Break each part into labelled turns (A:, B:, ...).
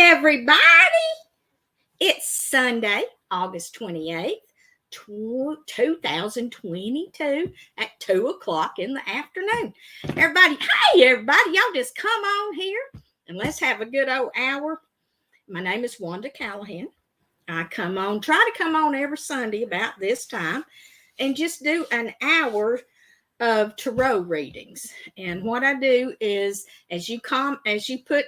A: Everybody, it's Sunday, August 28th, 2022 at 2 o'clock in the afternoon. Everybody, y'all just come on here and let's have a good old hour. My name is Wanda Callahan. I try to come on every Sunday about this time and just do an hour of tarot readings. And what I do is as you put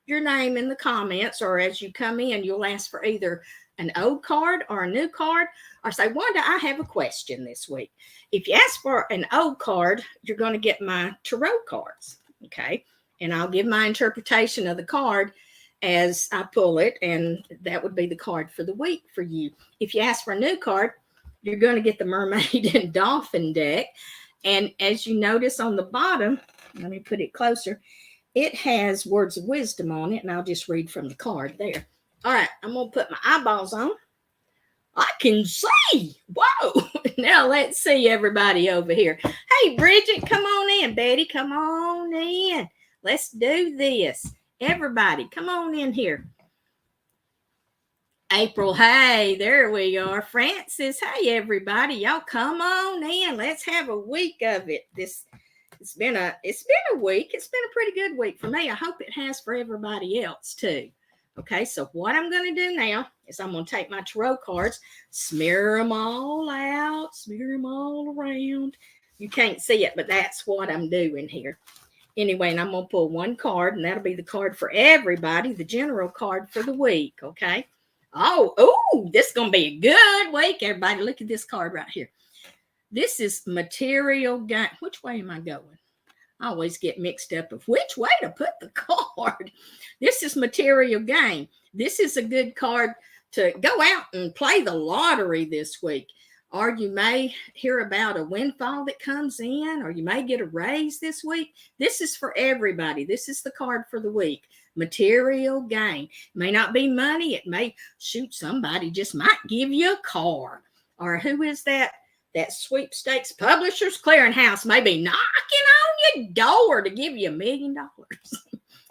A: your name in the comments, or as you come in, you'll ask for either an old card or a new card, or say, Wanda, I have a question this week. If you ask for an old card, you're going to get my tarot cards, okay? And I'll give my interpretation of the card as I pull it, and that would be the card for the week for you. If you ask for a new card, you're going to get the Mermaid and Dolphin deck. And as you notice on the bottom, let me put it closer, it has words of wisdom on it, and I'll just read from the card there. All right, I'm going to put my eyeballs on. I can see. Whoa. Now let's see everybody over here. Hey, Bridget, come on in. Betty, come on in. Let's do this. Everybody, come on in here. April, hey, there we are. Francis, hey, everybody. Y'all come on in. Let's have a week of it. It's been a week. It's been a pretty good week for me. I hope it has for everybody else too. Okay, so what I'm going to do now is I'm going to take my tarot cards, smear them all out, smear them all around. You can't see it, but that's what I'm doing here. Anyway, and I'm going to pull one card, and that'll be the card for everybody, the general card for the week, okay? Oh, this is going to be a good week, everybody. Look at this card right here. This is material gain. Which way am I going? I always get mixed up of which way to put the card. This is material gain. This is a good card to go out and play the lottery this week. Or you may hear about a windfall that comes in, or you may get a raise this week. This is for everybody. This is the card for the week. Material gain. It may not be money. It may, somebody just might give you a car. Or who is that? That sweepstakes Publishers Clearinghouse may be knocking on your door to give you $1 million.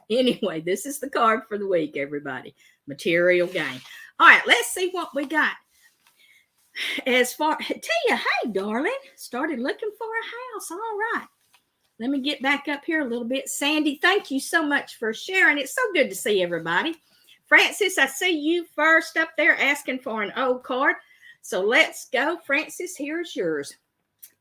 A: Anyway, this is the card for the week, everybody. Material gain. All right, let's see what we got. As far, Tia, hey, darling, started looking for a house. All right. Let me get back up here a little bit. Sandy, thank you so much for sharing. It's so good to see everybody. Francis, I see you first up there asking for an old card. So let's go. Francis, here's yours.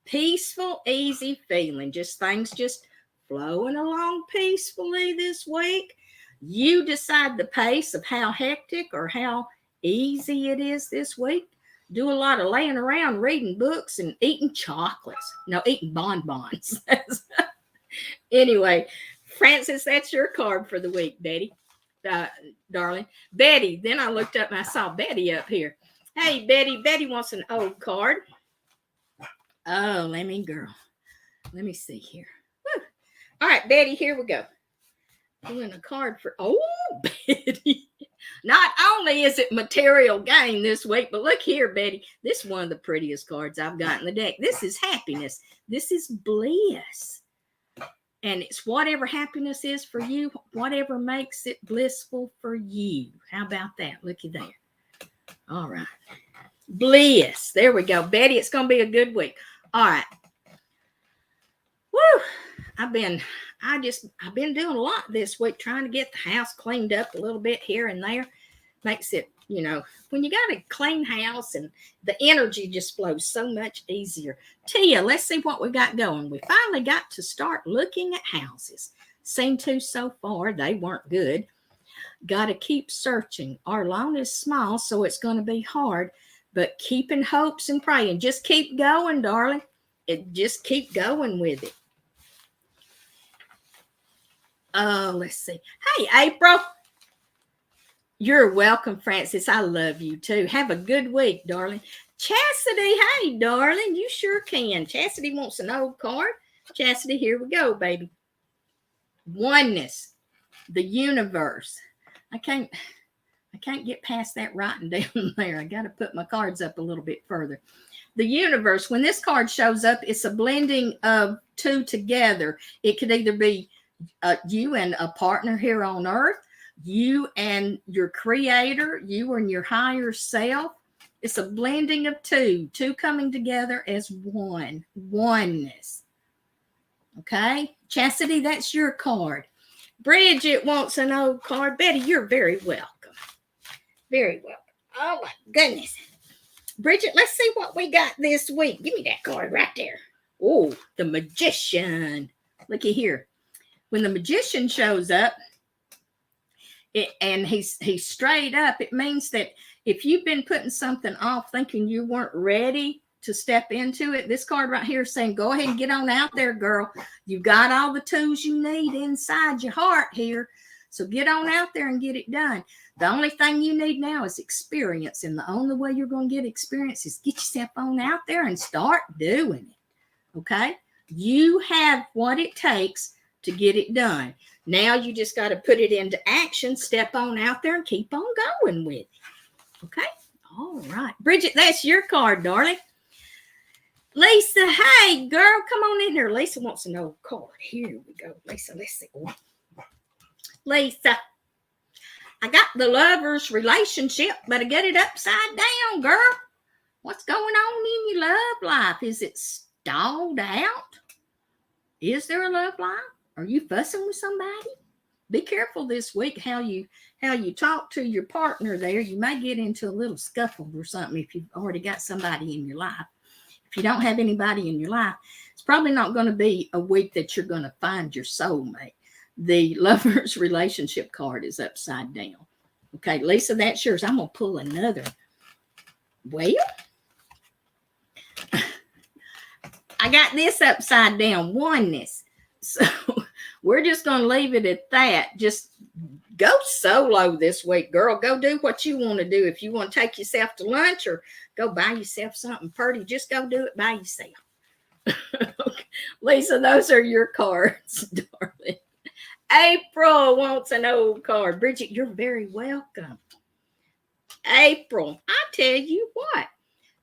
A: Peaceful, easy feeling. Things just flowing along peacefully this week. You decide the pace of how hectic or how easy it is this week. Do a lot of laying around, reading books, and eating chocolates. No, eating bonbons. Anyway, Francis, that's your card for the week, Betty, darling. Betty, then I looked up and I saw Betty up here. Hey, Betty. Betty wants an old card. Oh, let me see here. Woo. All right, Betty, here we go. Doing a card for, Betty. Not only is it material gain this week, but look here, Betty. This is one of the prettiest cards I've got in the deck. This is happiness. This is bliss. And it's whatever happiness is for you, whatever makes it blissful for you. How about that? Looky there. All right. Bliss. There we go. Betty, it's going to be a good week. All right. Woo. I've been doing a lot this week, trying to get the house cleaned up a little bit here and there. Makes it, when you got a clean house, and the energy just flows so much easier. Tia, let's see what we got going. We finally got to start looking at houses. Seen two so far. They weren't good. Got to keep searching. Our loan is small, so it's going to be hard, but keeping hopes and praying. Just keep going, darling. Just keep going with it. Let's see. Hey, April. You're welcome, Francis. I love you too. Have a good week, darling. Chastity, hey, darling. You sure can. Chastity wants an old card. Chastity, here we go, baby. Oneness, the universe. I can't get past that writing down there. I got to put my cards up a little bit further. The universe, when this card shows up, it's a blending of two together. It could either be you and a partner here on earth, you and your creator, you and your higher self. It's a blending of two coming together as one, oneness. Okay, Chastity, that's your card. Bridget wants an old card. Betty, you're very welcome. Very welcome. Oh my goodness. Bridget, let's see what we got this week. Give me that card right there. Oh, the Magician. Looky here. When the Magician shows up, and he's straight up, it means that if you've been putting something off thinking you weren't ready to step into it, this card right here is saying, go ahead and get on out there, girl. You got all the tools you need inside your heart here. So get on out there and get it done. The only thing you need now is experience. And the only way you're going to get experience is get yourself on out there and start doing it. Okay? You have what it takes to get it done. Now you just got to put it into action, step on out there and keep on going with it. Okay? All right. Bridget, that's your card, darling. Lisa, hey, girl, come on in here. Lisa wants an old card. Here we go. Lisa, let's see. Lisa, I got the lover's relationship, but I got it upside down, girl. What's going on in your love life? Is it stalled out? Is there a love life? Are you fussing with somebody? Be careful this week how you talk to your partner there. You may get into a little scuffle or something if you've already got somebody in your life. If you don't have anybody in your life, it's probably not going to be a week that you're going to find your soulmate. The lover's relationship card is upside down. Okay, Lisa, that's yours. I'm going to pull another. Well, I got this upside down, oneness. So we're just going to leave it at that. Just go solo this week, girl. Go do what you want to do. If you want to take yourself to lunch or go buy yourself something pretty, just go do it by yourself. Okay. Lisa, those are your cards, darling. April wants an old card. Bridget, you're very welcome. April, I tell you what,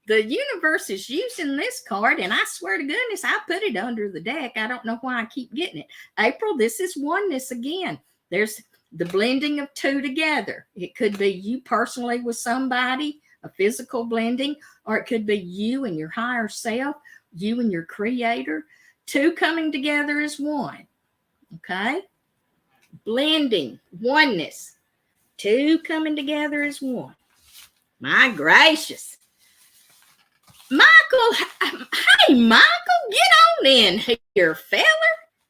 A: the universe is using this card, and I swear to goodness, I put it under the deck. I don't know why I keep getting it. April, this is oneness again. There's the blending of two together. It could be you personally with somebody, a physical blending, or it could be you and your higher self, you and your creator, two coming together as one. Okay? Blending, oneness, two coming together as one. My gracious. Michael, hey, Michael, get on in here, feller.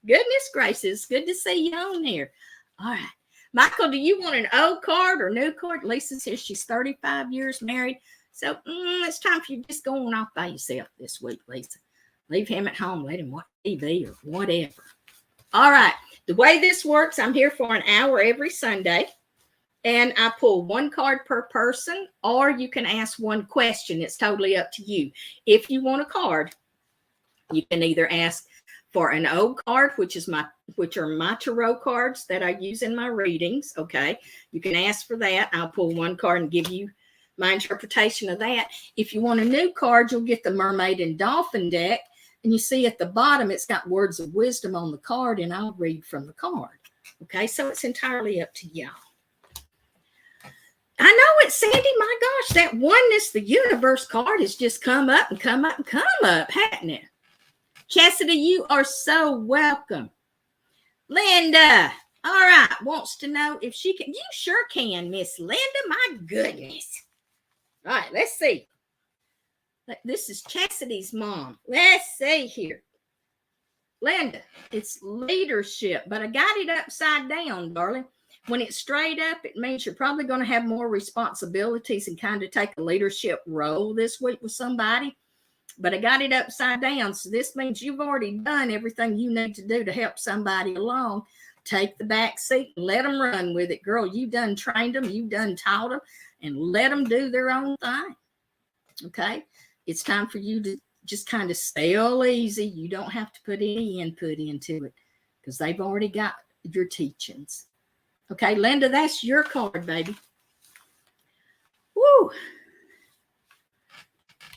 A: Goodness gracious, good to see you on here. All right. Michael, do you want an old card or new card? Lisa says she's 35 years married. So it's time for you to just go on off by yourself this week, Lisa. Leave him at home. Let him watch TV or whatever. All right. The way this works, I'm here for an hour every Sunday. And I pull one card per person, or you can ask one question. It's totally up to you. If you want a card, you can either ask for an old card, which are my tarot cards that I use in my readings. Okay. You can ask for that. I'll pull one card and give you my interpretation of that. If you want a new card, you'll get the Mermaid and Dolphin deck. And you see at the bottom, it's got words of wisdom on the card, and I'll read from the card. Okay. So it's entirely up to y'all. I know it's Sandy. My gosh, that oneness, the universe card has just come up and come up and come up, hasn't it? Chastity, you are so welcome. Linda, all right, wants to know if she can. You sure can, Miss Linda. My goodness. All right, let's see. This is Chastity's mom. Let's see here. Linda, it's leadership, but I got it upside down, darling. When it's straight up, it means you're probably going to have more responsibilities and kind of take a leadership role this week with somebody. But I got it upside down. So this means you've already done everything you need to do to help somebody along. take the back seat and let them run with it. Girl, you done trained them, you done taught them, and let them do their own thing. Okay? It's time for you to just kind of sail easy. You don't have to put any input into it because they've already got your teachings. Okay, Linda, that's your card, baby. Woo!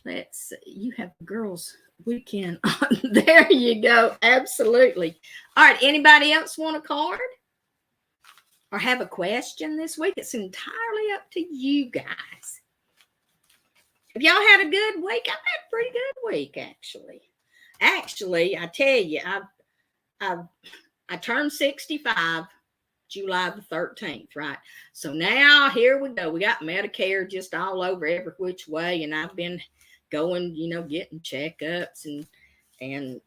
A: Let's see. You have a girls' weekend on. There you go. Absolutely. All right. Anybody else want a card or have a question this week? It's entirely up to you guys. Have y'all had a good week? I've had a pretty good week, actually. Actually, I tell you, I turned 65 July the 13th, right? So now here we go. We got Medicare just all over every which way, and I've been going, getting checkups and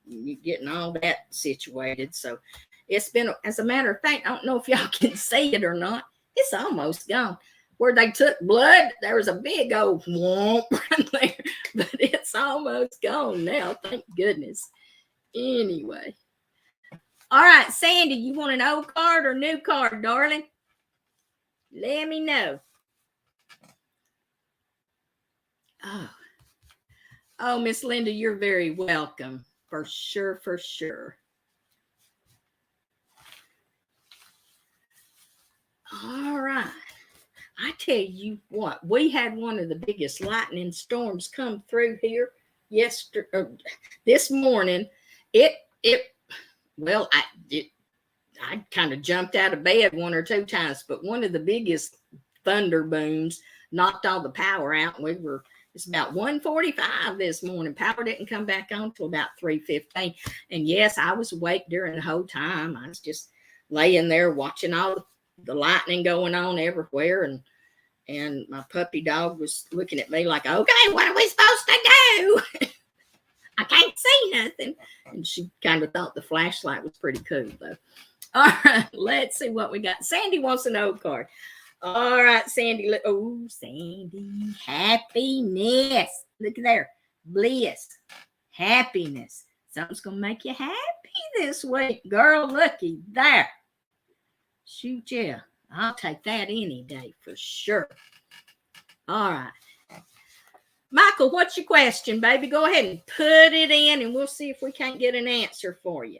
A: getting all that situated. So it's been, as a matter of fact, I don't know if y'all can see it or not. It's almost gone. Where they took blood, there was a big old whomp right there, but it's almost gone now. Thank goodness. Anyway. All right, Sandy, you want an old card or new card, darling? Let me know. Oh, Miss Linda, you're very welcome. For sure, for sure. All right. I tell you what, we had one of the biggest lightning storms come through here this morning. Well, I kind of jumped out of bed one or two times, but one of the biggest thunder booms knocked all the power out. It's about 1:45 this morning. Power didn't come back on till about 3:15. And yes, I was awake during the whole time. I was just laying there watching all the lightning going on everywhere. And my puppy dog was looking at me like, okay, what are we supposed to do? I can't see nothing. And she kind of thought the flashlight was pretty cool, though. All right, let's see what we got. Sandy wants an old card. All right, Sandy. Oh, Sandy. Happiness. Look there. Bliss. Happiness. Something's going to make you happy this week. Girl, looky there. Shoot, yeah. I'll take that any day for sure. All right. Michael, what's your question, baby? Go ahead and put it in, and we'll see if we can't get an answer for you.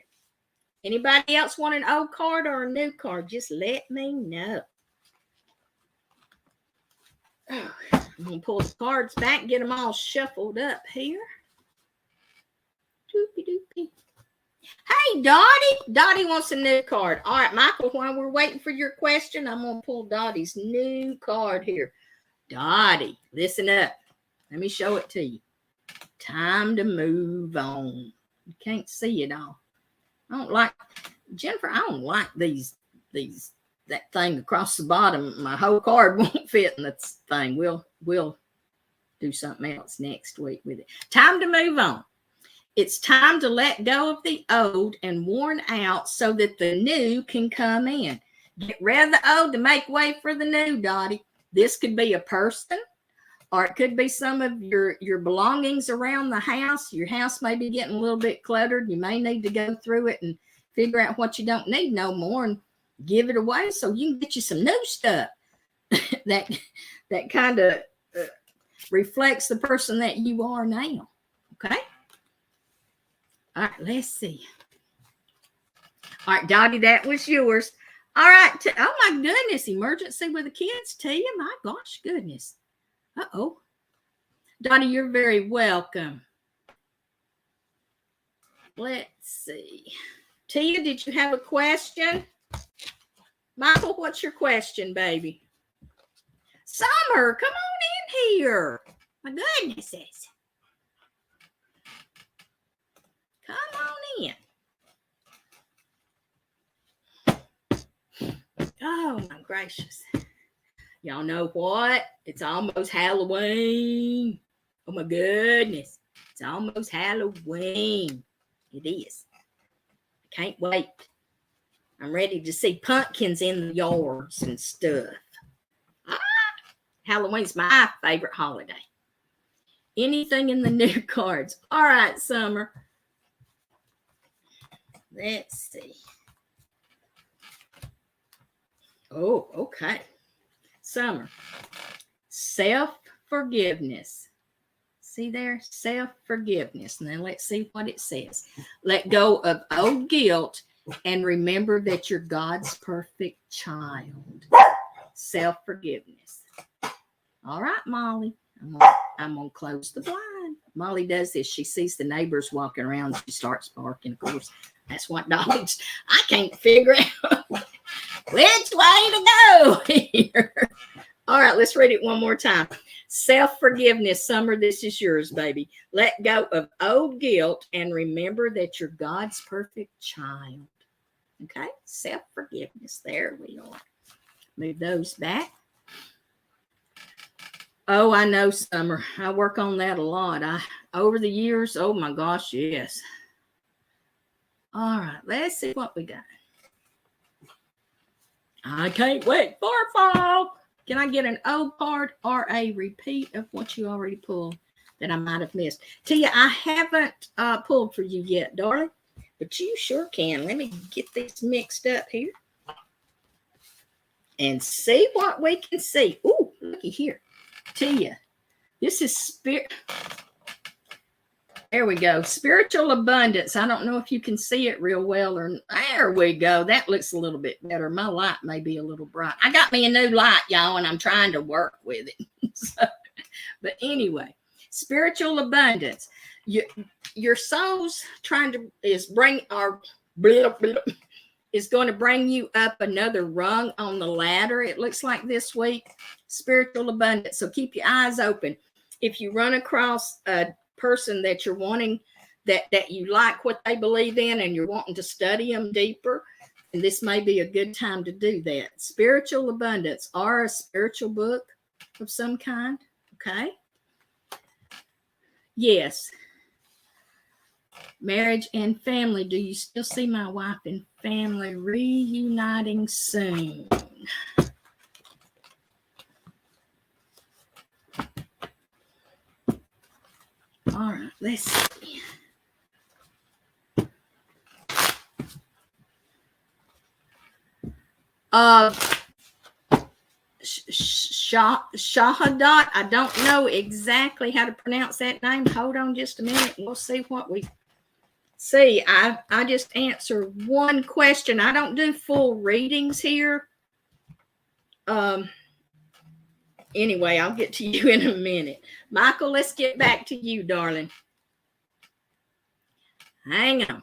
A: Anybody else want an old card or a new card? Just let me know. Oh, I'm going to pull the cards back, get them all shuffled up here. Doopy doopy. Hey, Dottie. Dottie wants a new card. All right, Michael, while we're waiting for your question, I'm going to pull Dottie's new card here. Dottie, listen up. Let me show it to you. Time to move on. You can't see it all. Jennifer, I don't like that thing across the bottom. My whole card won't fit in that thing. We'll do something else next week with it. Time to move on. It's time to let go of the old and worn out so that the new can come in. Get rid of the old to make way for the new, Dottie. This could be a person, or it could be some of your belongings around the house. Your house may be getting a little bit cluttered. You may need to go through it and figure out what you don't need no more and give it away so you can get you some new stuff that kind of reflects the person that you are now. Okay? All right, let's see. All right, Dottie, that was yours. All right. Oh, my goodness. Emergency with the kids, Tia. My gosh, goodness. Uh-oh. Dottie, you're very welcome. Let's see. Tia, did you have a question? Michael, what's your question, baby? Summer, come on in here. My goodness. Come on in. Oh, my gracious. Y'all know what? It's almost Halloween. Oh, my goodness. It's almost Halloween. It is. I can't wait. I'm ready to see pumpkins in the yards and stuff. Halloween's my favorite holiday. Anything in the new cards. All right, Summer. Let's see. Oh, okay. Summer. Self-forgiveness. See there? Self-forgiveness. Now let's see what it says. Let go of old guilt and remember that you're God's perfect child. Self-forgiveness. All right, Molly. I'm gonna close the blind. Molly does this. She sees the neighbors walking around. She starts barking. Of course, that's what dogs. I can't figure out which way to go here. All right, let's read it one more time. Self-forgiveness. Summer, this is yours, baby. Let go of old guilt and remember that you're God's perfect child. Okay, self-forgiveness. There we are. Move those back. Oh, I know, Summer. I work on that a lot. Over the years, oh my gosh, yes. All right, let's see what we got. I can't wait for fall. Can I get an O part or a repeat of what you already pulled that I might have missed? Tia, I haven't pulled for you yet, darling, but you sure can. Let me get these mixed up here and see what we can see. Ooh, looky here. Tia, this is spirit. There we go. Spiritual abundance. I don't know if you can see it real well or there we go. That looks a little bit better. My light may be a little bright. I got me a new light, y'all, and I'm trying to work with it. But anyway, spiritual abundance. Your soul's is going to bring you up another rung on the ladder. It looks like this week. Spiritual abundance. So keep your eyes open. If you run across a person that you're wanting, that you like what they believe in and you're wanting to study them deeper, and this may be a good time to do that. Spiritual abundance or a spiritual book of some kind. Okay. Yes. Marriage and family. Do you still see my wife and family reuniting soon? All right, let's see. Shahadat. I don't know exactly how to pronounce that name. Hold on just a minute. We'll see what we see. I just answer one question. I don't do full readings here. Anyway, I'll get to you in a minute. Michael, let's get back to you, darling. Hang on.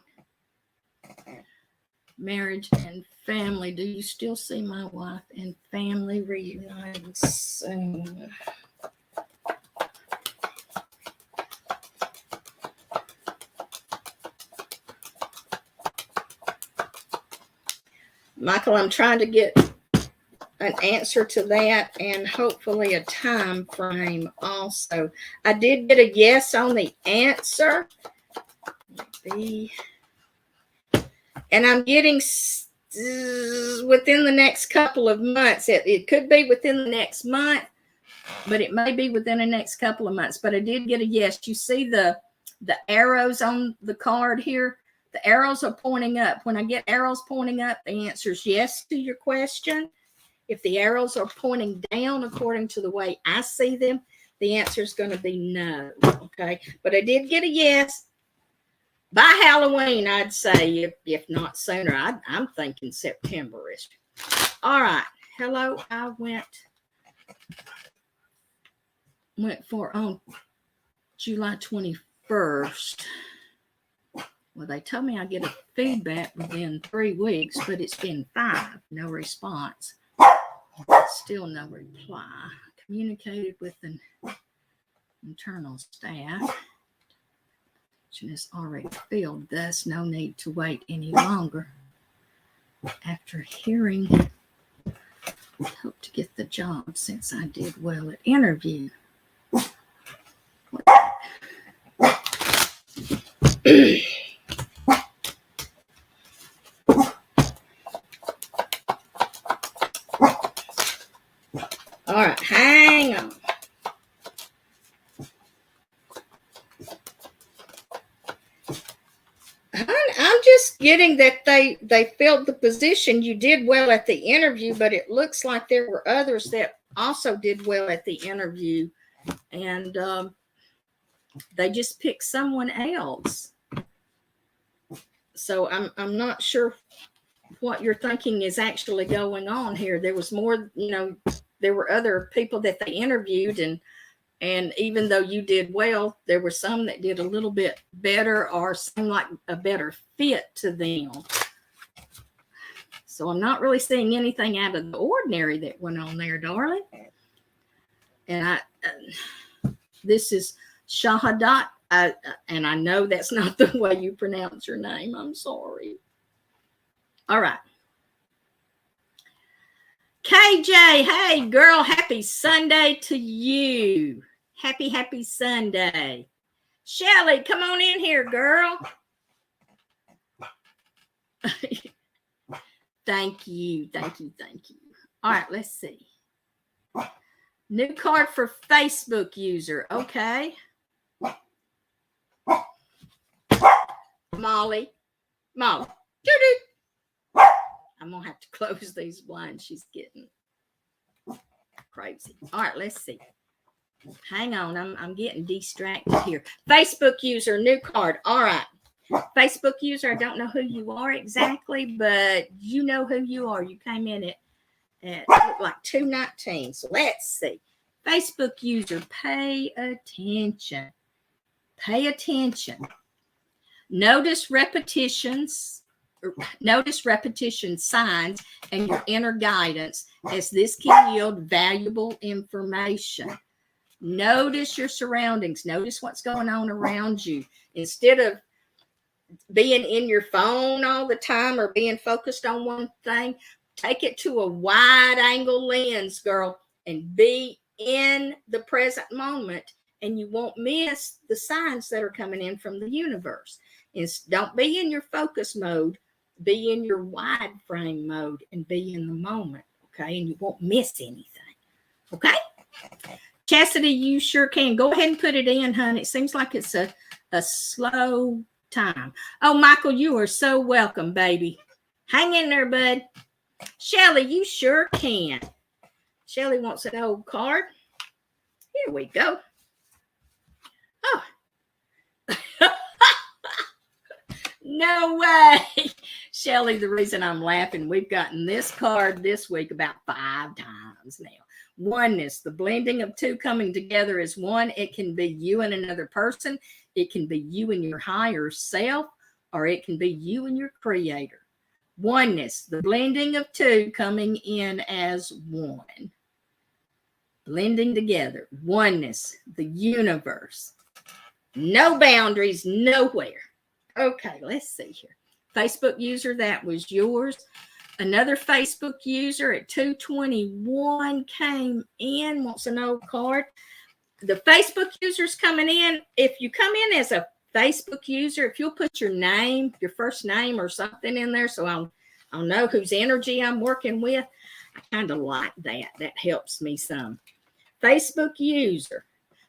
A: Marriage and family. Do you still see my wife and family reuniting soon? Michael, I'm trying to get an answer to that and hopefully a time frame also. I did get a yes on the answer. And I'm getting within the next couple of months. It could be within the next month, but it may be within the next couple of months. But I did get a yes. You see the arrows on the card here? The arrows are pointing up. When I get arrows pointing up, the answer is yes to your question. If the arrows are pointing down according to the way I see them, the answer is going to be no. Okay. But I did get a yes. By Halloween, I'd say, if not sooner. I'm thinking September-ish. All right. Hello. I went for on July 21st. Well, they told me I get a feedback within 3 weeks, but it's been 5. No response. Still no reply. Communicated with an internal staff. Is already filled, thus no need to wait any longer. After hearing, hope to get the job since I did well at interview. All right, hang on. I'm just getting that they filled the position. You did well at the interview, but it looks like there were others that also did well at the interview, and they just picked someone else. So I'm not sure what you're thinking is actually going on here. There was more, there were other people that they interviewed, and even though you did well, there were some that did a little bit better or seemed like a better fit to them. So I'm not really seeing anything out of the ordinary that went on there, darling. And this is Shahadat, and I know that's not the way you pronounce your name. I'm sorry. All right. KJ, hey girl, happy Sunday to you. Happy Sunday. Shelly, come on in here, girl. Thank you. All right, let's see. New card for Facebook user. Okay. Molly. Doo-doo. I'm going to have to close these blinds. She's getting crazy. All right, let's see. Hang on. I'm getting distracted here. Facebook user, new card. All right. Facebook user, I don't know who you are exactly, but you know who you are. You came in at like 219. So let's see. Facebook user, pay attention. Pay attention. Notice repetition signs and your inner guidance, as this can yield valuable information. Notice your surroundings. Notice what's going on around you. Instead of being in your phone all the time or being focused on one thing, take it to a wide angle lens, girl, and be in the present moment, and you won't miss the signs that are coming in from the universe. Don't be in your focus mode. Be in your wide frame mode and be in the moment, okay? And you won't miss anything, okay? Chastity, you sure can. Go ahead and put it in, honey. It seems like it's a slow time. Oh, Michael, you are so welcome, baby. Hang in there, bud. Shelly, you sure can. Shelly wants an old card. Here we go. Oh. No way. Shelly, the reason I'm laughing, we've gotten this card this week about 5 times now. Oneness, the blending of two coming together as one. It can be you and another person. It can be you and your higher self, or it can be you and your creator. Oneness, the blending of two coming in as one. Blending together. Oneness, the universe. No boundaries, nowhere. Okay, let's see here. Facebook user, that was yours. Another Facebook user at 221 came in, wants an old card. The Facebook user's coming in. If you come in as a Facebook user, if you'll put your name, your first name or something in there, so I'll know whose energy I'm working with. I kind of like that. That helps me some. Facebook user,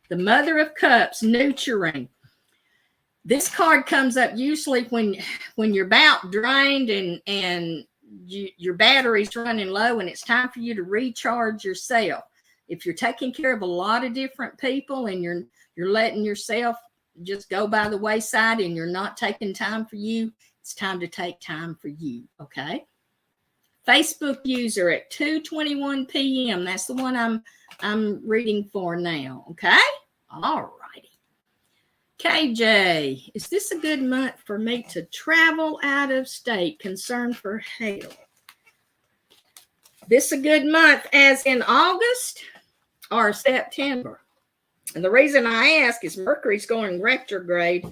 A: the Mother of Cups, nurturing. This card comes up usually when you're about drained and your battery's running low and it's time for you to recharge yourself. If you're taking care of a lot of different people and you're letting yourself just go by the wayside and you're not taking time for you, it's time to take time for you, okay? Facebook user at 2:21 p.m. That's the one I'm reading for now, okay? All righty. KJ, is this a good month for me to travel out of state? Concern for health. This a good month as in August or September? And the reason I ask is Mercury's going retrograde.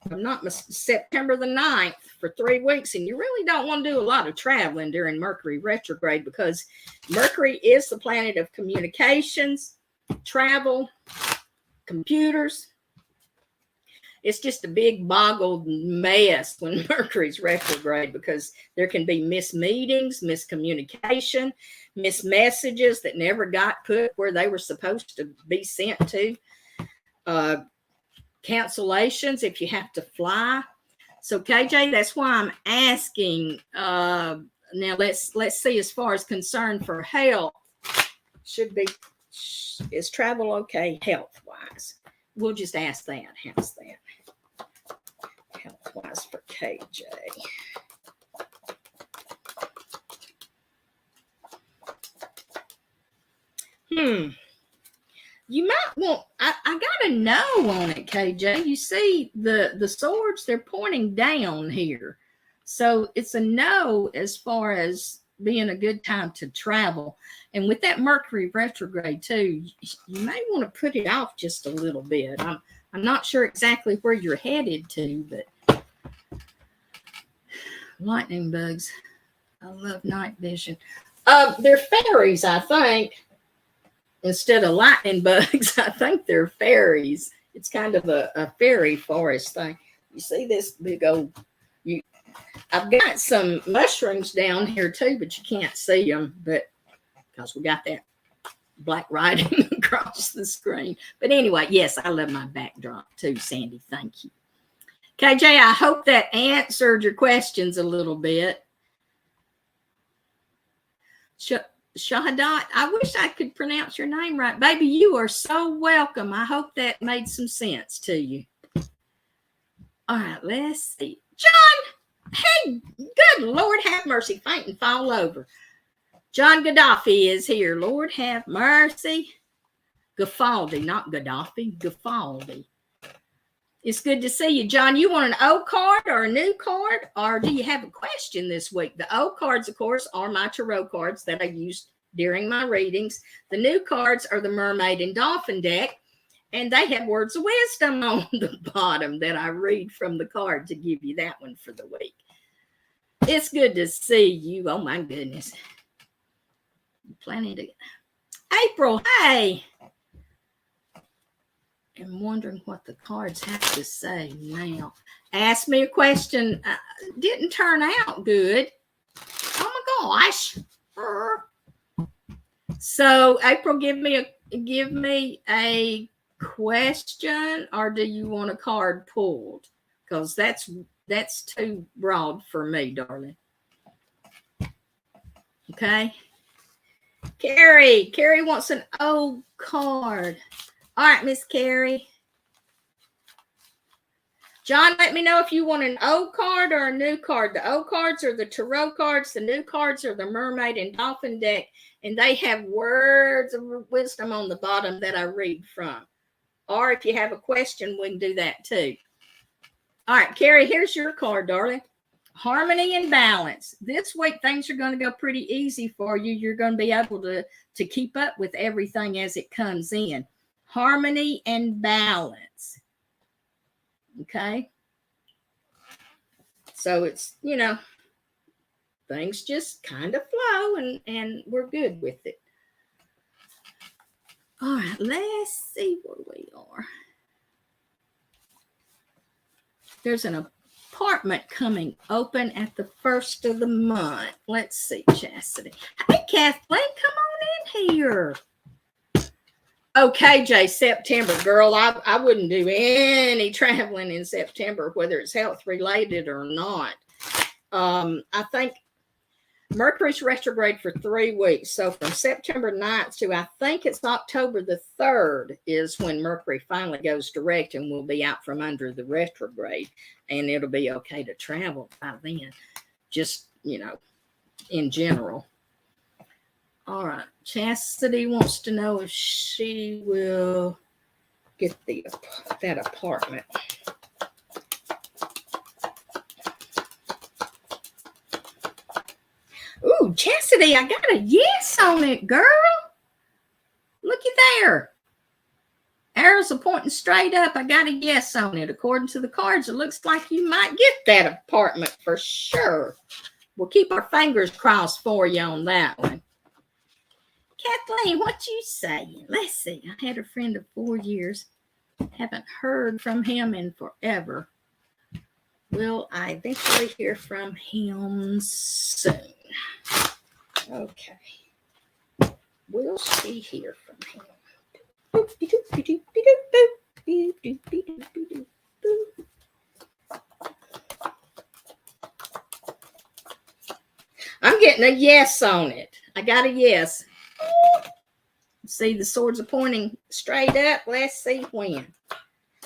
A: I'm not September the 9th for 3 weeks, and you really don't want to do a lot of traveling during Mercury retrograde because Mercury is the planet of communications, travel, computers. It's just a big boggled mess when Mercury's retrograde because there can be missed meetings, miscommunication, missed messages that never got put where they were supposed to be sent to, cancellations if you have to fly. So KJ, that's why I'm asking. Now let's see, as far as concern for health, is travel okay health wise? We'll just ask that. How's that health wise for KJ? You might want, I got a no on it, KJ. You see the swords, they're pointing down here. So it's a no as far as being a good time to travel. And with that Mercury retrograde too, you may want to put it off just a little bit. I'm not sure exactly where you're headed to, but lightning bugs. I love night vision. They're fairies, I think. Instead of lightning bugs, I think they're fairies. It's kind of a fairy forest thing. You see this big old, I've got some mushrooms down here too, but you can't see them, but because we got that black writing across the screen. But anyway, yes, I love my backdrop too, Sandy. Thank you. KJ, I hope that answered your questions a little bit. Shahadat, I wish I could pronounce your name right. Baby, you are so welcome. I hope that made some sense to you. All right, let's see. John, hey, good Lord have mercy, faint and fall over. John Gaddafi is here. Lord have mercy. Gafaldi, not Gaddafi, Gafaldi. It's good to see you, John. You want an old card or a new card, or do you have a question this week? The old cards, of course, are my tarot cards that I used during my readings. The new cards are the Mermaid and Dolphin deck, and they have words of wisdom on the bottom that I read from the card to give you that one for the week. It's good to see you. Oh, my goodness. Plenty to... April, hey. I'm wondering what the cards have to say now. Ask me a question. Didn't turn out good. Oh my gosh. So April, give me a question, or do you want a card pulled? Because that's too broad for me, darling. Okay. Carrie wants an old card. All right, Miss Carrie. John, let me know if you want an old card or a new card. The old cards are the tarot cards. The new cards are the Mermaid and Dolphin deck. And they have words of wisdom on the bottom that I read from. Or if you have a question, we can do that too. All right, Carrie, here's your card, darling. Harmony and balance. This week, things are going to go pretty easy for you. You're going to be able to keep up with everything as it comes in. Harmony and balance. Okay. So it's, things just kind of flow and we're good with it. All right, let's see where we are. There's an apartment coming open at the first of the month. Let's see, Chastity. Hey, Kathleen, come on in here. Okay, Jay, September, girl, I wouldn't do any traveling in September, whether it's health related or not. I think Mercury's retrograde for 3 weeks. So from September 9th to I think it's October the 3rd is when Mercury finally goes direct and we'll be out from under the retrograde. And it'll be okay to travel by then, just, in general. All right. Chastity wants to know if she will get that apartment. Ooh, Chastity, I got a yes on it, girl. Looky there. Arrows are pointing straight up. I got a yes on it. According to the cards, it looks like you might get that apartment for sure. We'll keep our fingers crossed for you on that one. Kathleen, what you saying? Let's see. I had a friend of 4 years. Haven't heard from him in forever. Will I eventually hear from him soon? Okay. Will she hear from him? getting a yes on it. I got a yes. See, the swords are pointing straight up. Let's see when.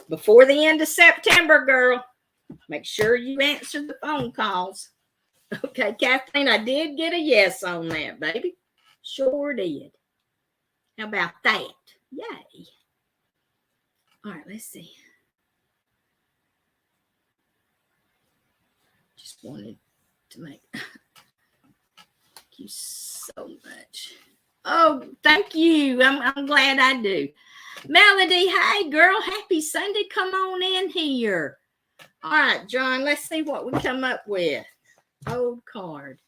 A: Before the end of September, girl. Make sure you answer the phone calls. Okay, Kathleen, I did get a yes on that, baby. Sure did. How about that? Yay. All right, let's see. Just wanted to make... Thank you so much. Oh, thank you. I'm glad I do. Melody, hey, girl. Happy Sunday. Come on in here. All right, John, let's see what we come up with. Old card.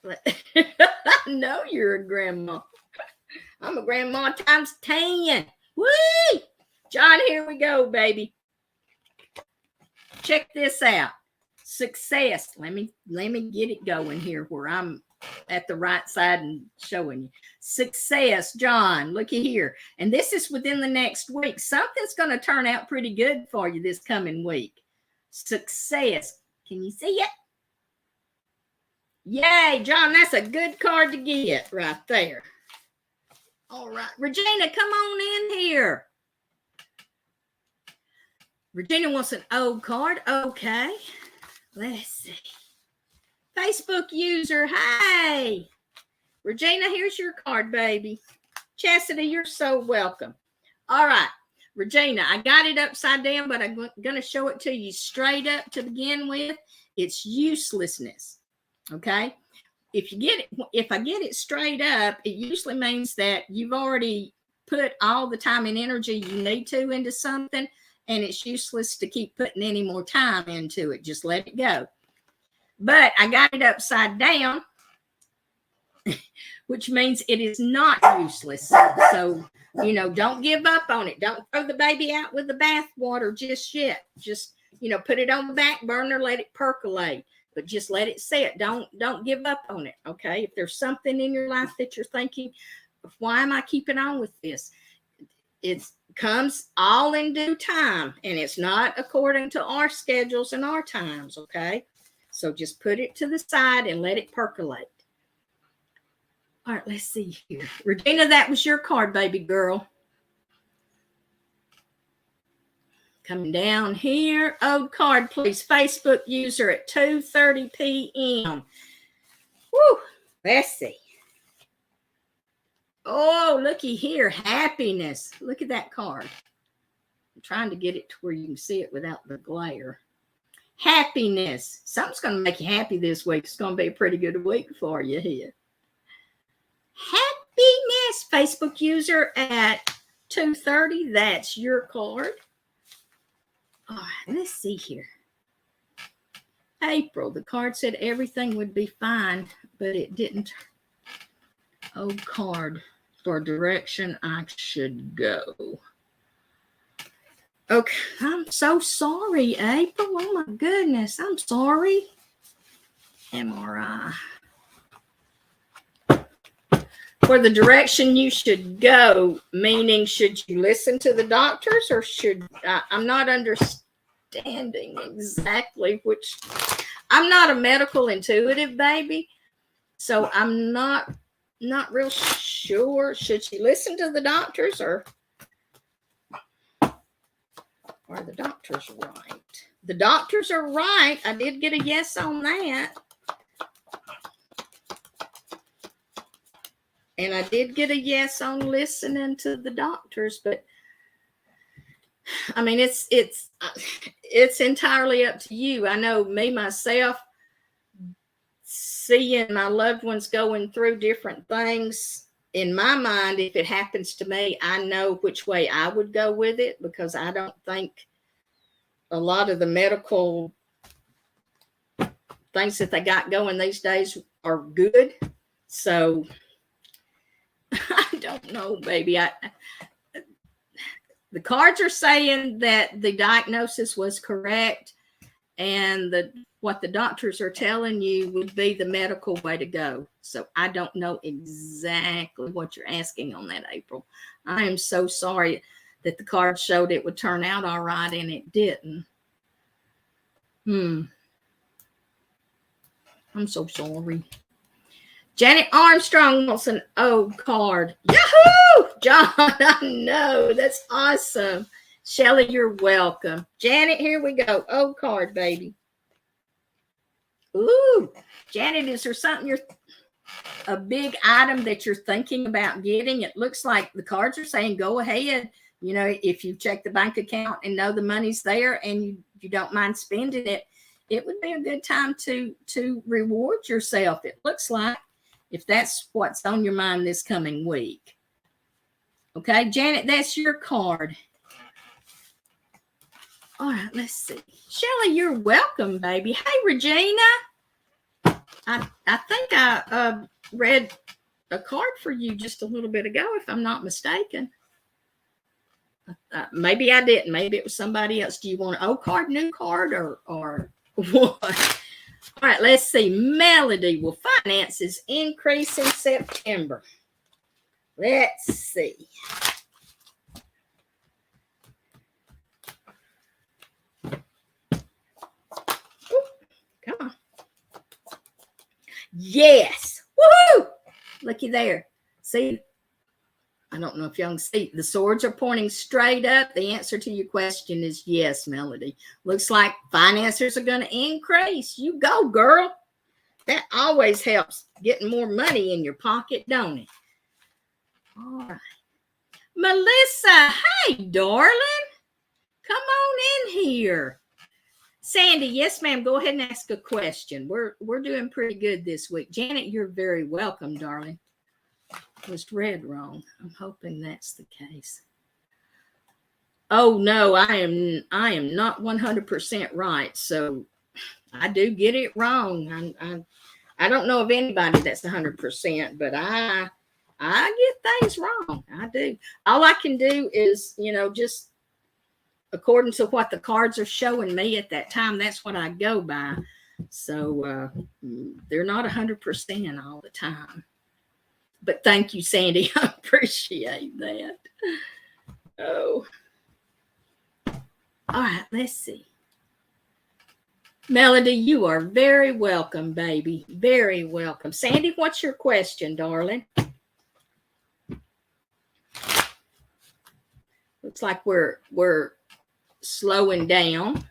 A: I know you're a grandma. I'm a grandma times 10. Woo! John, here we go, baby. Check this out. Success. Let me get it going here where I'm at the right side and showing you. Success, John, looky here. And this is within the next week. Something's going to turn out pretty good for you this coming week. Success. Can you see it? Yay, John, that's a good card to get right there. All right. Regina, come on in here. Regina wants an old card. Okay. Let's see. Facebook user, hey. Regina, here's your card, baby. Chastity, you're so welcome. All right. Regina, I got it upside down, but I'm going to show it to you straight up to begin with. It's uselessness. Okay. If I get it straight up, it usually means that you've already put all the time and energy you need to into something, and it's useless to keep putting any more time into it. Just let it go. But I got it upside down, which means it is not useless. So, don't give up on it. Don't throw the baby out with the bathwater just yet. Just, put it on the back burner, let it percolate. But just let it sit. Don't give up on it, okay? If there's something in your life that you're thinking, why am I keeping on with this? It comes all in due time, and it's not according to our schedules and our times, okay? So just put it to the side and let it percolate. All right, let's see here. Regina, that was your card, baby girl. Coming down here. Old card, please. Facebook user at 2:30 p.m. Woo. Let's see. Oh, looky here. Happiness. Look at that card. I'm trying to get it to where you can see it without the glare. Happiness. Something's going to make you happy this week. It's going to be a pretty good week for you here. Happiness. Facebook user at 2:30. That's your card. All right, let's see here. April, the card said everything would be fine, but it didn't. Old card for direction I should go. Okay, I'm so sorry, April. Oh my goodness, I'm sorry. MRI. For the direction you should go, meaning should you listen to the doctors or should I'm not understanding exactly which. I'm not a medical intuitive, baby, so I'm not real sure. Should she listen to the doctors or are the doctors right? The doctors are right. I did get a yes on that. And I did get a yes on listening to the doctors, but I mean, it's entirely up to you. I know me, myself, seeing my loved ones going through different things in my mind, if it happens to me, I know which way I would go with it because I don't think a lot of the medical things that they got going these days are good. So I don't know, baby. The cards are saying that the diagnosis was correct and what the doctors are telling you would be the medical way to go. So I don't know exactly what you're asking on that, April. I am so sorry that the card showed it would turn out all right and it didn't. I'm so sorry. Janet Armstrong wants an O card. Yahoo! John, I know. That's awesome. Shelly, you're welcome. Janet, here we go. O card, baby. Ooh, Janet, is there something a big item that you're thinking about getting? It looks like the cards are saying go ahead. You know, if you check the bank account and know the money's there and you don't mind spending it, it would be a good time to reward yourself. It looks like, if that's what's on your mind this coming week. Okay, Janet, that's your card. All right, let's see. Shelly, you're welcome, baby. Hey, Regina. I think I read a card for you just a little bit ago, if I'm not mistaken. Maybe I didn't. Maybe it was somebody else. Do you want an O card, new card, or what? All right, let's see. Melody, will finances increase in September? Let's see. Ooh, come on. Yes. Woohoo! Looky there. See, I don't know if y'all can see. The swords are pointing straight up. The answer to your question is yes, Melody. Looks like finances are going to increase. You go, girl. That always helps getting more money in your pocket, don't it? All right. Melissa, hey, darling. Come on in here. Sandy, yes, ma'am. Go ahead and ask a question. We're doing pretty good this week. Janet, you're very welcome, darling. Was read wrong. I'm hoping that's the case. Oh no, I am not 100% right. So I do get it wrong. I don't know of anybody that's 100%, but I get things wrong. I do. All I can do is, just according to what the cards are showing me at that time, that's what I go by. So they're not 100% all the time. But thank you, Sandy. I appreciate that. Oh. All right, let's see. Melody, you are very welcome, baby. Very welcome. Sandy, what's your question, darling? Looks like we're slowing down.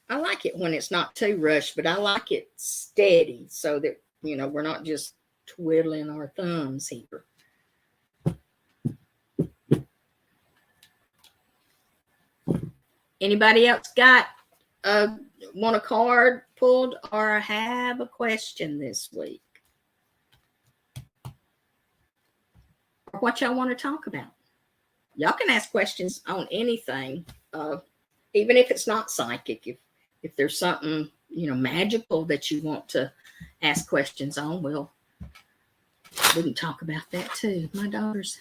A: I like it when it's not too rushed, but I like it steady so that, we're not just twiddling our thumbs here. Anybody else want a card pulled or have a question this week? Or what y'all want to talk about? Y'all can ask questions on anything, even if it's not psychic. If there's something, magical that you want to ask questions on, well, we can talk about that too. My daughter's.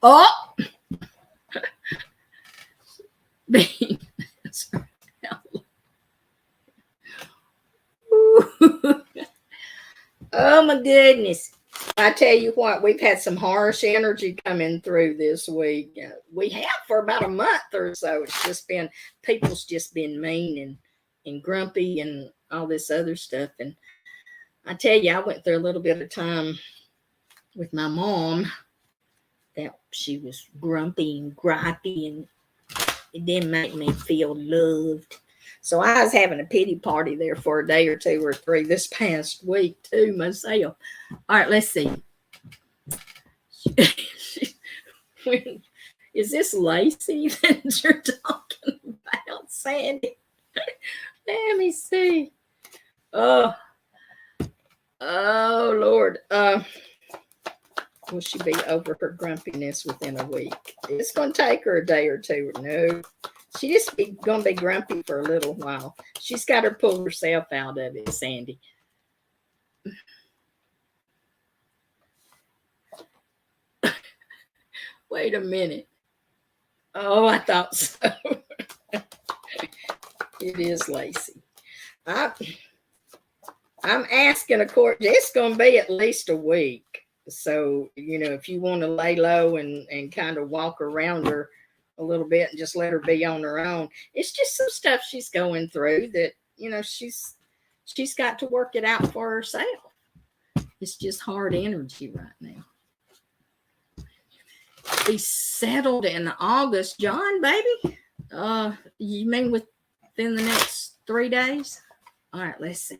A: Oh! Oh my goodness. I tell you what, we've had some harsh energy coming through this week. We have for about a month or so. It's just been, people's just been mean and grumpy and all this other stuff. And I tell you, I went through a little bit of time with my mom that she was grumpy and gripey, and it didn't make me feel loved. So I was having a pity party there for a day or two or three this past week too myself. All right, let's see. Is this Lacey that you're talking about, Sandy? Let me see. Oh Lord. Will she be over her grumpiness within a week? It's going to take her a day or two. No. She just going to be grumpy for a little while. She's got to pull herself out of it, Sandy. Wait a minute. Oh, I thought so. It is Lacey. I'm asking, of course, it's going to be at least a week. So, if you want to lay low and kind of walk around her a little bit and just let her be on her own. It's just some stuff she's going through that, you know, she's got to work it out for herself. It's just hard energy right now. Be settled in August, John, baby. You mean within the next 3 days? All right, let's see.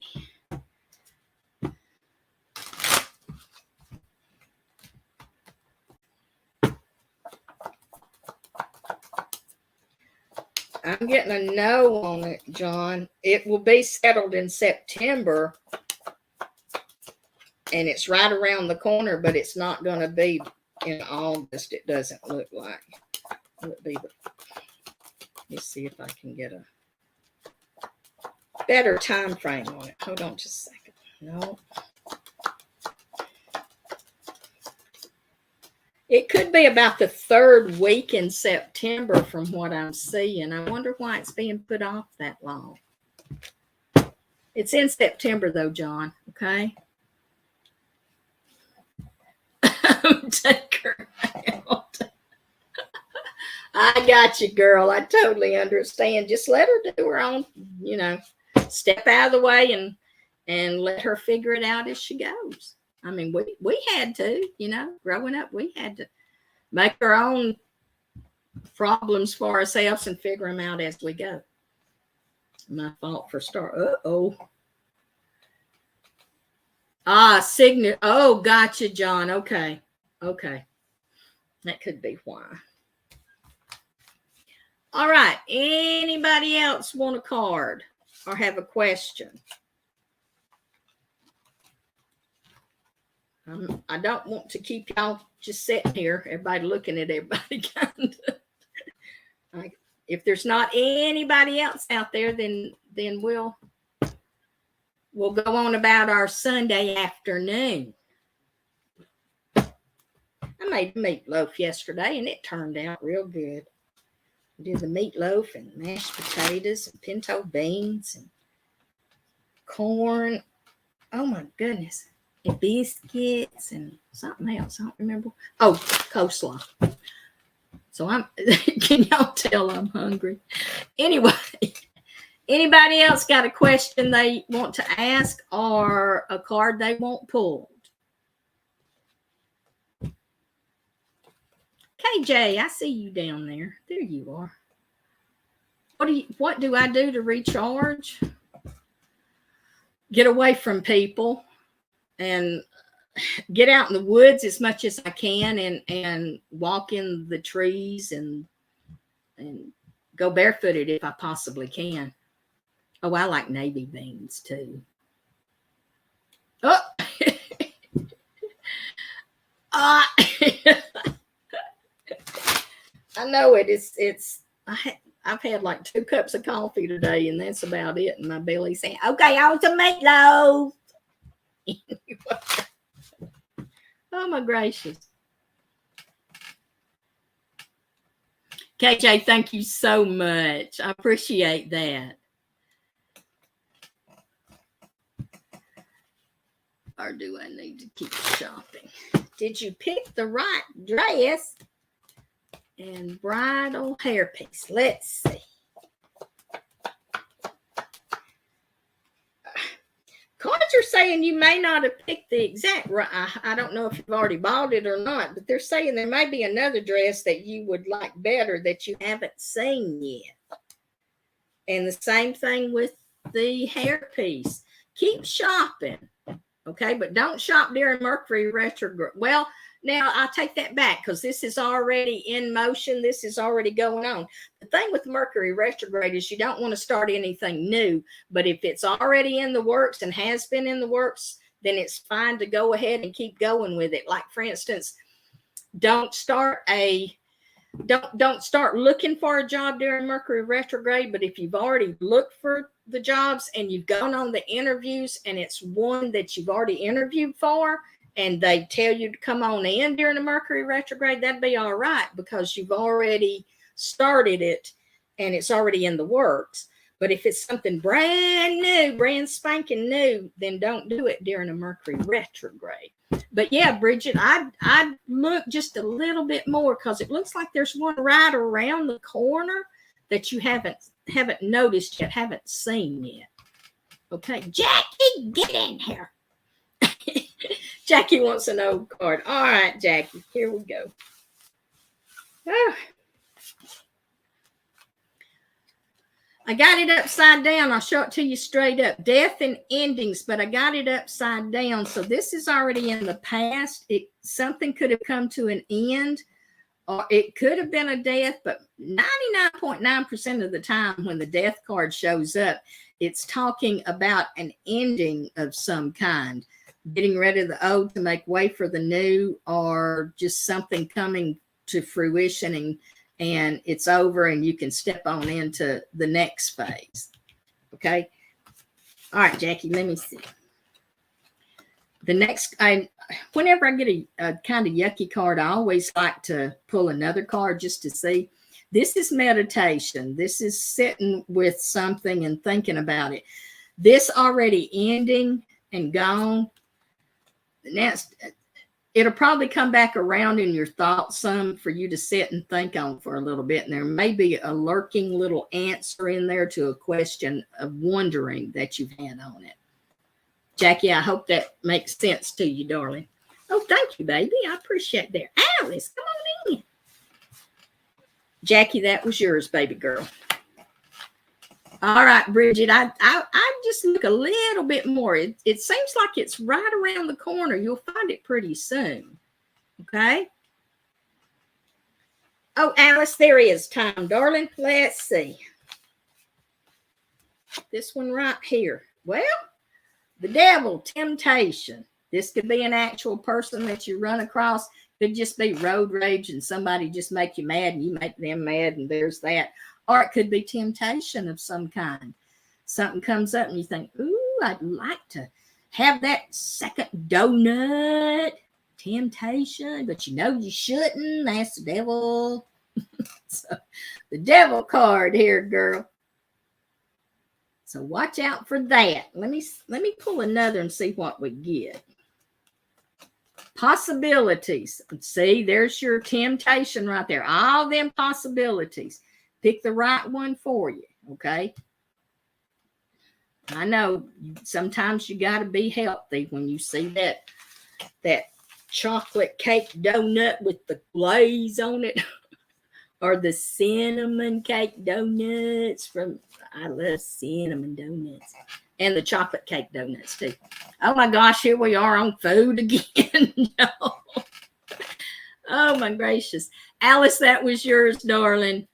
A: I'm getting a no on it, John. It will be settled in September, and it's right around the corner, but it's not going to be in August. It doesn't look like. Let's see if I can get a better time frame on it. Hold on just a second. No. It could be about the 3rd week in September from what I'm seeing. I wonder why it's being put off that long. It's in September though, John, okay? Take her out. I got you, girl. I totally understand. Just let her do her own, you know, step out of the way and let her figure it out as she goes. I mean, we had to, you know, growing up, we had to make our own problems for ourselves and figure them out as we go. My fault for start. Signet. Oh, gotcha, John. Okay. That could be why. All right. Anybody else want a card or have a question? I don't want to keep y'all just sitting here, everybody looking at everybody kind of. If there's not anybody else out there, then we'll go on about our Sunday afternoon. I made meatloaf yesterday, and it turned out real good. I did the meatloaf and mashed potatoes and pinto beans and corn. Oh, my goodness. And biscuits and something else. I don't remember. Oh, coleslaw. So can y'all tell I'm hungry? Anyway, anybody else got a question they want to ask or a card they want pulled? KJ, I see you down there. There you are. What do I do to recharge? Get away from people and get out in the woods as much as I can and walk in the trees and go barefooted if I possibly can. Oh, I like navy beans too. Oh, I know it is. I've had like 2 cups of coffee today, and that's about it. And my belly's saying, "Okay, I want some meatloaf." Oh my gracious. KJ, thank you so much. I appreciate that. Or do I need to keep shopping? Did you pick the right dress and bridal hairpiece? Let's see. Cards are saying you may not have picked the exact right. I don't know if you've already bought it or not, but they're saying there may be another dress that you would like better that you haven't seen yet. And the same thing with the hairpiece. Keep shopping, okay? But don't shop during Mercury retrograde. Well, now I'll take that back because this is already in motion. This is already going on. The thing with Mercury retrograde is you don't want to start anything new, but if it's already in the works and has been in the works, then it's fine to go ahead and keep going with it. Like, for instance, don't start looking for a job during Mercury retrograde, but if you've already looked for the jobs and you've gone on the interviews and it's one that you've already interviewed for, and they tell you to come on in during the Mercury retrograde, that'd be all right because you've already started it and it's already in the works. But if it's something brand new, brand spanking new, then don't do it during a Mercury retrograde. But yeah, Bridget, I'd look just a little bit more because it looks like there's one right around the corner that you haven't noticed yet, haven't seen yet. Okay, Jackie, get in here. Jackie wants an old card. All right, Jackie, here we go. Oh. I got it upside down. I'll show it to you straight up. Death and endings, but I got it upside down. So this is already in the past. Something could have come to an end, or it could have been a death, but 99.9% of the time when the death card shows up, it's talking about an ending of some kind, getting rid of the old to make way for the new, or just something coming to fruition and it's over and you can step on into the next phase. Okay. All right, Jackie, let me see. The next, whenever I get a kind of yucky card, I always like to pull another card just to see. This is meditation. This is sitting with something and thinking about it. This already ending and gone. Next, it'll probably come back around in your thoughts some for you to sit and think on for a little bit. And there may be a lurking little answer in there to a question of wondering that you've had on it. Jackie, I hope that makes sense to you, darling. Oh, thank you, baby. I appreciate that. Alice, come on in. Jackie, that was yours, baby girl. All right, Bridget, I just look a little bit more. It seems like it's right around the corner. You'll find it pretty soon. Okay. Oh, Alice, there is time, darling. Let's see. This one right here. Well, the devil, temptation. This could be an actual person that you run across. Could just be road rage and somebody just make you mad and you make them mad and there's that. Or it could be temptation of some kind. Something comes up and you think, ooh, I'd like to have that second donut. Temptation, but you know you shouldn't. That's the devil. So the devil card here, girl. So watch out for that. Let me pull another and see what we get. Possibilities. See, there's your temptation right there. All them possibilities. Pick the right one for you, okay? I know sometimes you got to be healthy when you see that chocolate cake donut with the glaze on it or the cinnamon cake donuts I love cinnamon donuts and the chocolate cake donuts too. Oh my gosh, here we are on food again. No. Oh my gracious. Alice, that was yours, darling.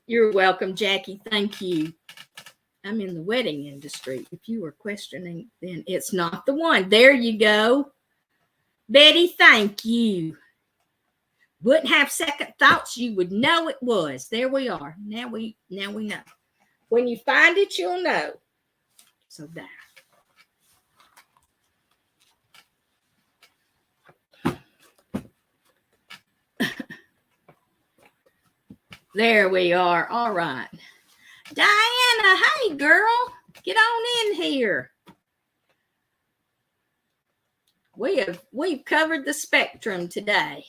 A: You're welcome, Jackie. Thank you. I'm in the wedding industry. If you were questioning, then it's not the one. There you go. Betty, thank you. Wouldn't have second thoughts. You would know it was. There we are. Now we know. When you find it, you'll know. So there. There we are. All right. Diana, hey girl, get on in here. We've covered the spectrum today.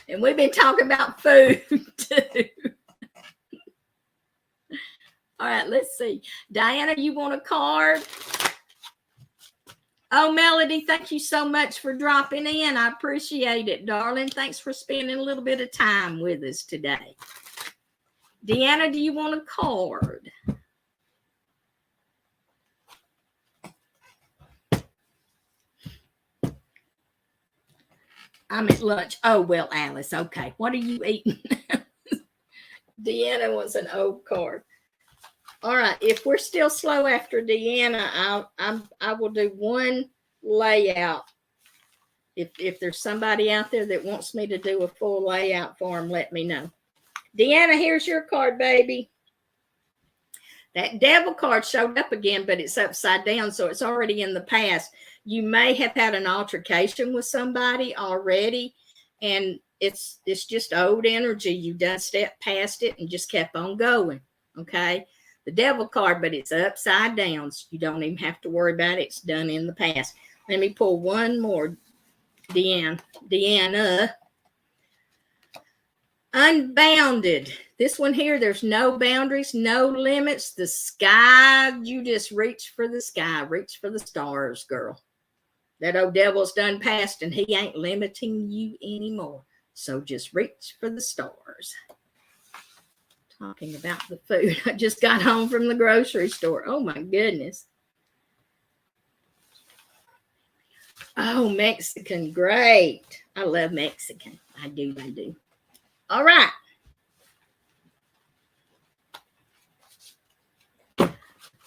A: And we've been talking about food too. All right, let's see. Diana, you want a card? Oh, Melody, thank you so much for dropping in. I appreciate it, darling. Thanks for spending a little bit of time with us today. Deanna, do you want a card? I'm at lunch. Oh, well, Alice, okay. What are you eating? Deanna wants an old card. All right, if we're still slow after Deanna, I will do one layout. If there's somebody out there that wants me to do a full layout for them, let me know. Deanna, here's your card, baby. That devil card showed up again, but it's upside down, so it's already in the past. You may have had an altercation with somebody already, and it's just old energy. You done stepped past it and just kept on going, okay? The devil card, but it's upside down, so you don't even have to worry about it. It's done in the past. Let me pull one more. Deanna. Unbounded. This one here, there's no boundaries, no limits. The sky, you just reach for the sky, reach for the stars, girl. That old devil's done passed and he ain't limiting you anymore. So just reach for the stars. Talking about the food. I just got home from the grocery store. Oh my goodness. Oh, Mexican, great. I love Mexican. I do. All right.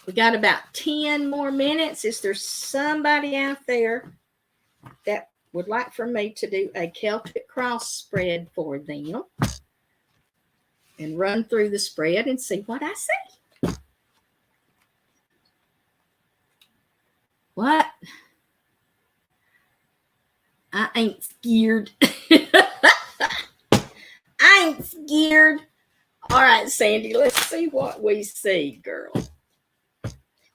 A: We got about 10 more minutes. Is there somebody out there that would like for me to do a Celtic cross spread for them and run through the spread and see what I see? What? I ain't scared. I ain't scared. All right, Sandy, let's see what we see, girl.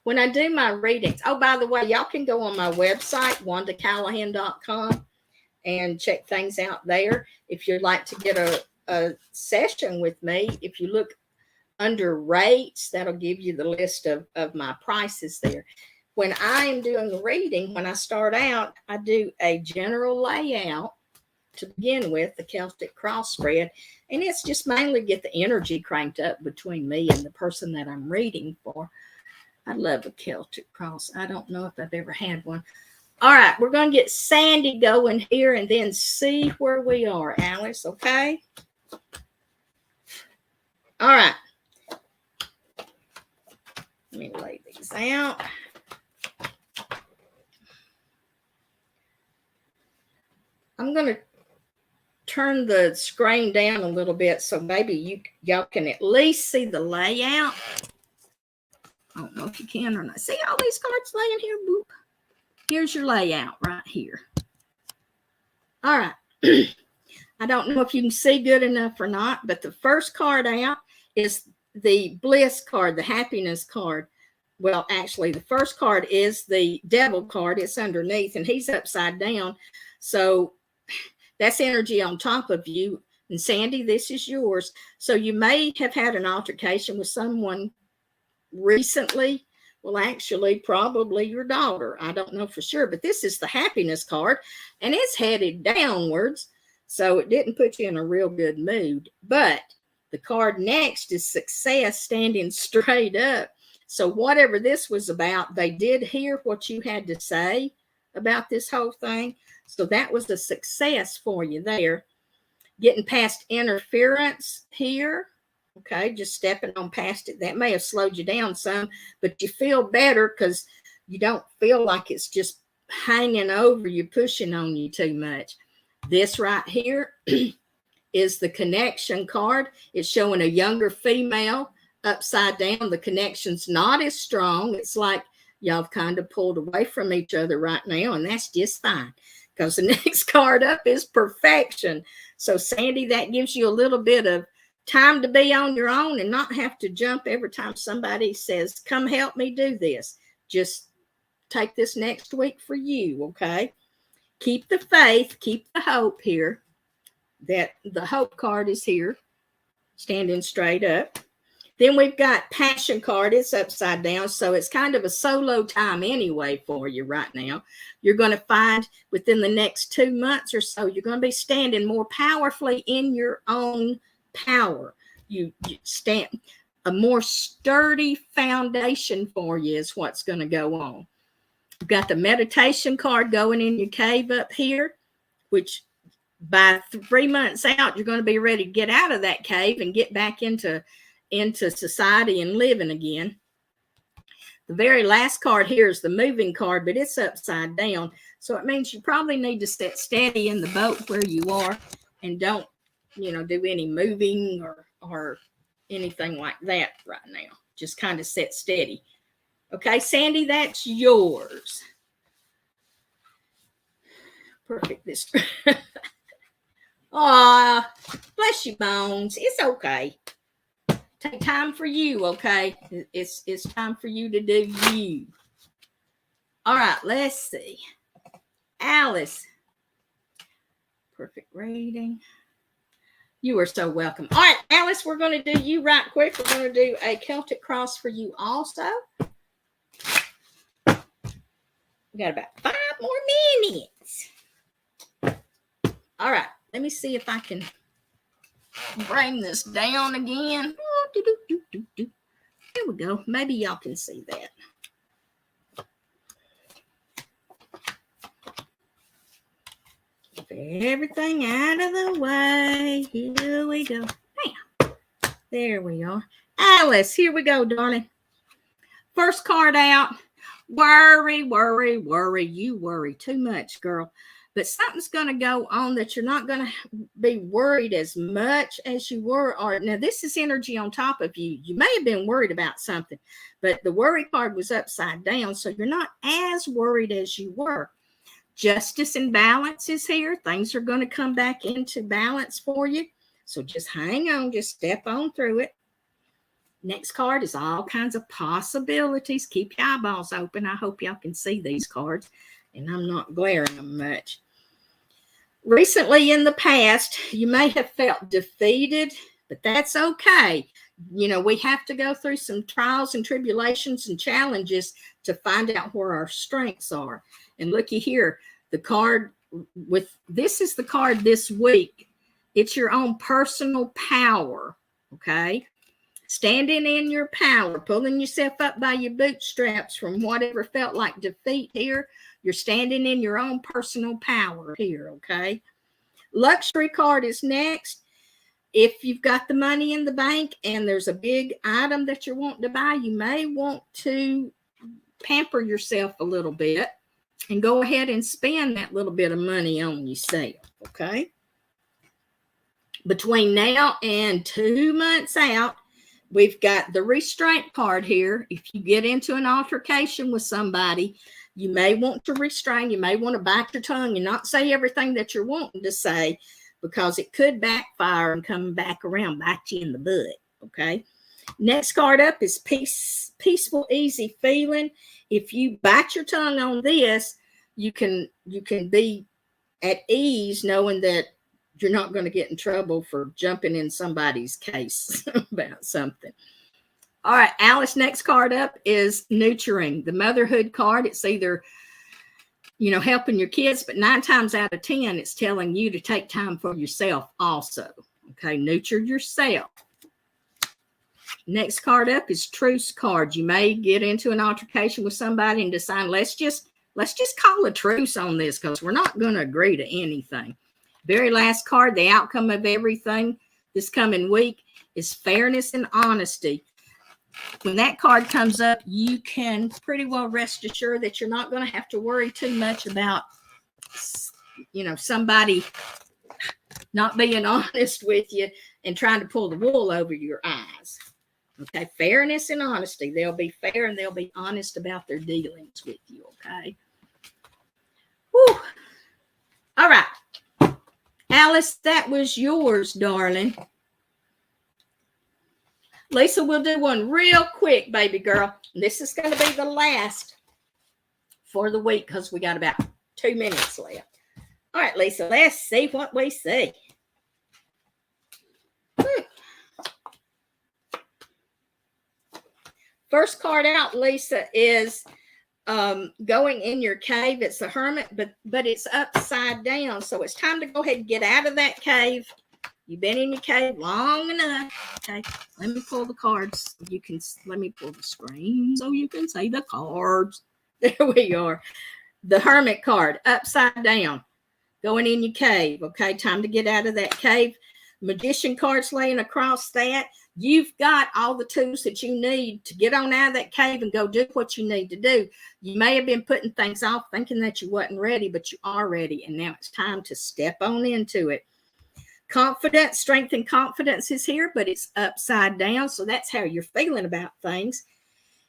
A: When I do my readings, oh, by the way, y'all can go on my website, wandacallahan.com, and check things out there. If you'd like to get a session with me, if you look under rates, that'll give you the list of my prices there. When I am doing a reading, when I start out, I do a general layout to begin with, the Celtic cross spread, and it's just mainly get the energy cranked up between me and the person that I'm reading for. I love a Celtic cross. I don't know if I've ever had one. All right, we're going to get Sandy going here and then see where we are, Alice, okay? All right. Let me lay these out. I'm going to turn the screen down a little bit so maybe y'all can at least see the layout. I don't know if you can or not. See all these cards laying here? Boop. Here's your layout right here. All right. I don't know if you can see good enough or not, but the first card out is the bliss card, the happiness card. Well, actually, the first card is the devil card. It's underneath, and he's upside down. So that's energy on top of you. And Sandy, this is yours. So you may have had an altercation with someone recently. Well, actually, probably your daughter. I don't know for sure, but this is the happiness card, and it's headed downwards. So it didn't put you in a real good mood. But the card next is success, standing straight up. So whatever this was about, they did hear what you had to say about this whole thing. So that was a success for you there. Getting past interference here. Okay, just stepping on past it. That may have slowed you down some, but you feel better because you don't feel like it's just hanging over you, pushing on you too much. This right here is the connection card. It's showing a younger female upside down. The connection's not as strong. It's like y'all have kind of pulled away from each other right now, and that's just fine because the next card up is perfection. So, Sandy, that gives you a little bit of time to be on your own and not have to jump every time somebody says, come help me do this. Just take this next week for you, okay? Keep the faith, keep the hope here. That the hope card is here, standing straight up. Then we've got passion card. It's upside down, so it's kind of a solo time anyway for you right now. You're going to find within the next 2 months or so, you're going to be standing more powerfully in your own power. You stand a more sturdy foundation for you is what's going to go on. You've got the meditation card going in your cave up here, which by 3 months out, you're going to be ready to get out of that cave and get back into society and living again. The very last card here is the moving card, but it's upside down. So it means you probably need to sit steady in the boat where you are and don't, do any moving or anything like that right now. Just kind of sit steady. Okay, Sandy, that's yours. Perfect. This. Aw, bless your bones. It's okay. Take time for you, okay? It's time for you to do you. All right, let's see. Alice. Perfect reading. You are so welcome. All right, Alice, we're going to do you right quick. We're going to do a Celtic cross for you also. We got about 5 more minutes. All right, let me see if I can bring this down again. Here we go. Maybe y'all can see that. Get everything out of the way. Here we go. Bam. There we are. Alice, here we go, darling. First card out. Worry, worry, worry. You worry too much, girl. But something's going to go on that you're not going to be worried as much as you were. Or now, this is energy on top of you. You may have been worried about something, but the worry card was upside down, so you're not as worried as you were. Justice and balance is here. Things are going to come back into balance for you. So just hang on. Just step on through it. Next card is all kinds of possibilities. Keep your eyeballs open. I hope y'all can see these cards, and I'm not glaring them much. Recently in the past, you may have felt defeated, but that's okay. You know, we have to go through some trials and tribulations and challenges to find out where our strengths are. And looky here, the card with this is the card this week. It's your own personal power, okay? Standing in your power, pulling yourself up by your bootstraps from whatever felt like defeat here. You're standing in your own personal power here, okay? Luxury card is next. If you've got the money in the bank and there's a big item that you're wanting to buy, you may want to pamper yourself a little bit and go ahead and spend that little bit of money on yourself, okay? Between now and 2 months out, we've got the restraint card here. If you get into an altercation with somebody, you may want to restrain. You may want to bite your tongue and not say everything that you're wanting to say, because it could backfire and come back around, bite you in the butt, okay? Next card up is peaceful, easy feeling. If you bite your tongue on this, you can be at ease knowing that you're not going to get in trouble for jumping in somebody's case about something. All right, Alice, next card up is nurturing, the motherhood card. It's either, you know, helping your kids, but 9 times out of 10, it's telling you to take time for yourself also. Okay, nurture yourself. Next card up is truce card. You may get into an altercation with somebody and decide, let's just call a truce on this because we're not going to agree to anything. Very last card, the outcome of everything this coming week is fairness and honesty. When that card comes up, you can pretty well rest assured that you're not going to have to worry too much about, you know, somebody not being honest with you and trying to pull the wool over your eyes. Okay, fairness and honesty. They'll be fair and they'll be honest about their dealings with you, okay? Whew. All right. Alice, that was yours, darling. Lisa, we'll do one real quick, baby girl. This is going to be the last for the week because we got about 2 minutes left. All right, Lisa, let's see what we see. First card out, Lisa, is going in your cave. It's the Hermit, but it's upside down. So it's time to go ahead and get out of that cave. You've been in your cave long enough. Okay, let me pull the cards. Let me pull the screen so you can see the cards. There we are. The Hermit card, upside down, going in your cave. Okay, time to get out of that cave. Magician cards laying across that. You've got all the tools that you need to get on out of that cave and go do what you need to do. You may have been putting things off thinking that you wasn't ready, but you are ready. And now it's time to step on into it. Confidence, strength and confidence is here, but it's upside down. So that's how you're feeling about things.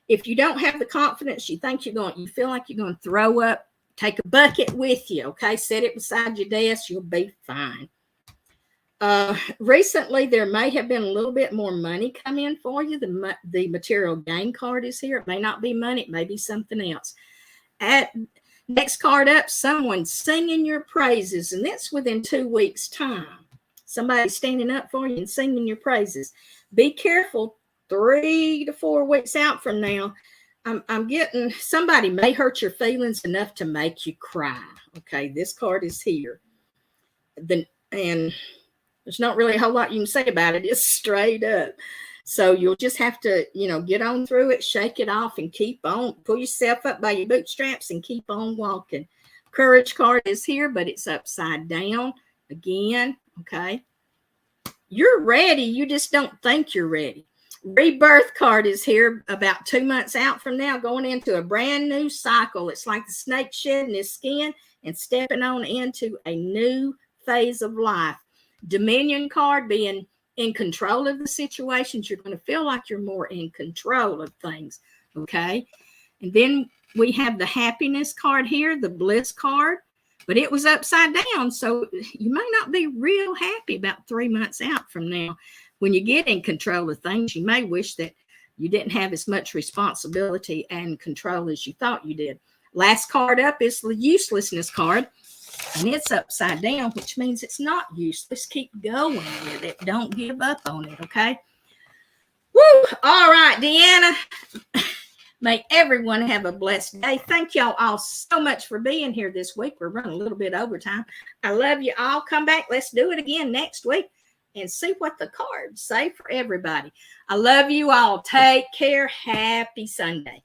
A: If you don't have the confidence, you feel like you're going to throw up, take a bucket with you. Okay. Set it beside your desk. You'll be fine. Recently, there may have been a little bit more money come in for you. The material gain card is here. It may not be money. It may be something else. Next card up, someone singing your praises, and that's within 2 weeks' time. somebody standing up for you and singing your praises. Be careful 3 to 4 weeks out from now. I'm getting, somebody may hurt your feelings enough to make you cry. Okay, this card is here. And there's not really a whole lot you can say about it. It's straight up. So you'll just have to, get on through it, shake it off, and keep on. Pull yourself up by your bootstraps and keep on walking. Courage card is here, but it's upside down again. Okay. You're ready. You just don't think you're ready. Rebirth card is here about 2 months out from now, going into a brand new cycle. It's like the snake shedding his skin and stepping on into a new phase of life. Dominion card, being in control of the situations. You're going to feel like you're more in control of things. Okay. And then we have the happiness card here, the bliss card, but it was upside down. So you may not be real happy about 3 months out from now. When you get in control of things, you may wish that you didn't have as much responsibility and control as you thought you did. Last card up is the uselessness card, and it's upside down, which means it's not useless. Keep going with it. Don't give up on it, okay? Woo! All right, Deanna. May everyone have a blessed day. Thank y'all all so much for being here this week. We're running a little bit overtime. I love you all. Come back. Let's do it again next week and see what the cards say for everybody. I love you all. Take care. Happy Sunday.